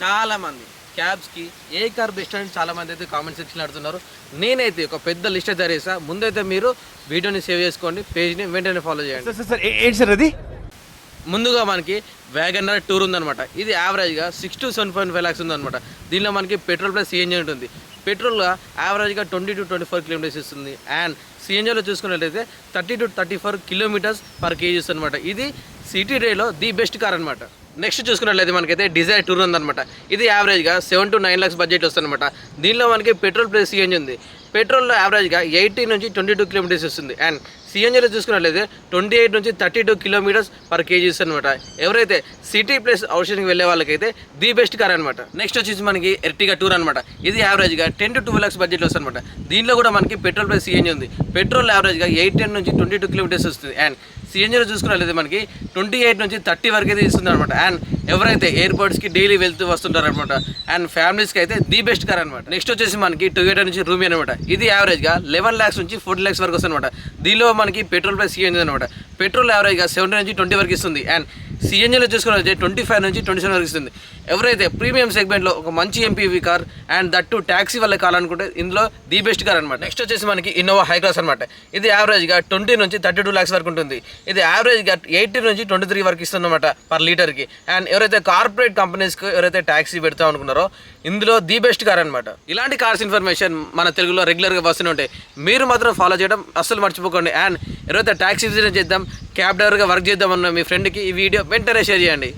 చాలామంది క్యాబ్స్కి ఏ car best అని చాలామంది అయితే కామెంట్ సెక్షన్లో అడుగుతున్నారు. నేనైతే ఒక పెద్ద లిస్ట్ అయితే చేసా. ముందైతే మీరు వీడియోని సేవ్ చేసుకోండి, పేజ్ని వెంటనే ఫాలో చేయండి. సార్ ఏంటి సార్ అది? ముందుగా మనకి వ్యాగనర్ టూర్ ఉందన్నమాట. ఇది యావరేజ్గా 6 to 7.5 lakhs ఉందన్నమాట. దీనిలో మనకి పెట్రోల్ ప్లస్ సిఎన్జీ ఉంటుంది. పెట్రోల్గా యావరేజ్గా 20 to 24 kilometers ఇస్తుంది. అండ్ సిఎన్జీలో చూసుకున్నట్లయితే 30 to 34 kilometers per kg అనమాట. ఇది సిటీ రేలో ది బెస్ట్ కార్ అనమాట. నెక్స్ట్ చూసుకున్నట్లయితే మనకైతే డిజైర్ టూర్ ఉందన్నమాట. ఇది యావరేజ్గా 7 to 9 lakhs బడ్జెట్ వస్తుందన్నమాట. దీనిలో మనకి పెట్రోల్ ప్లస్ సిఎన్జీ ఉంది. పెట్రోల్లో యావరేజ్గా 80 నుంచి 22 kilometers వస్తుంది. అండ్ సిఎన్జీలో చూసుకున్నట్లయితే 28 నుంచి 32 kilometers per kg అనమాట. ఎవరైతే సిటీ ప్లస్ అవుట్షన్కి వెళ్ళే వాళ్ళకైతే ది బెస్ట్ కార్ అనమాట. నెక్స్ట్ వచ్చేసి మనకి ఎర్టిగా టూర్ అనమాట. ఇది యావరేజ్గా 10 to 12 lakhs బడ్జెట్ వస్తుంది అనమాట. దీనిలో కూడా మనకి పెట్రోల్ ప్లస్ సిఎన్జీ ఉంది. పెట్రోల్ యావరేజ్గా 18 నుంచి 22 kilometers వస్తుంది. అండ్ సిఎన్జీలో చూసుకున్నట్లయితే మనకి 28 నుంచి 30 వరకు అయితే ఇస్తుంది అనమాట. అండ్ ఎవరైతే ఎయిర్పోర్ట్స్కి డైలీ వెళ్తూ వస్తుంటారనమాట అండ్ ఫ్యామిలీస్కి అయితే ది బెస్ట్ కార్ అనమాట. నెక్స్ట్ వచ్చేసి మనకి టొయోటా నుంచి రూమీ అనమాట. ఇది యావరేజ్గా 11 lakhs నుంచి 40 lakhs వరకు వస్తుంది అనమాట. దీనిలో మనకి పెట్రోల్ ప్లస్ సిఎన్జీ అనమాట. పెట్రోల్ యావరేజ్గా 17 నుంచి 20 వరకు ఇస్తుంది. అండ్ సిఎన్జీలో చూసుకున్నట్లయితే 25 నుంచి 27 వరకు ఇస్తుంది. ఎవరైతే ప్రీమియం సెగ్మెంట్లో ఒక మంచి MPV car and that taxi వల్ల కావాలనుకుంటే ఇందులో ది బెస్ట్ కార్ అనమాట. నెక్స్ట్ వచ్చేసి మనకి ఇన్నోవా హై క్లాస్ అనమాట. ఇది యావరేజ్గా 20 నుంచి 32 lakhs వరకు ఉంటుంది. ఇది యావరేజ్గా 18 నుంచి 23 వరకు ఇస్తుంది అనమాట పర్ లీటర్కి. అండ్ ఎవరైతే కార్పొరేట్ కంపెనీస్కి ఎవరైతే ట్యాక్సీ పెడతాం అనుకున్నారో ఇందులో ది బెస్ట్ కార్ అనమాట. ఇలాంటి కార్స్ ఇన్ఫర్మేషన్ మన తెలుగులో రెగ్యులర్గా వస్తూనే ఉంటాయి. మీరు మాత్రం ఫాలో చేయడం అస్సలు మర్చిపోకండి. అండ్ ఎవరైతే ట్యాక్సీ బిజినెస్ చేద్దాం, క్యాబ్ డ్రైవర్గా వర్క్ చేద్దాం అన్న మీ ఫ్రెండ్కి ఈ వీడియో వెంటనే షేర్ చేయండి.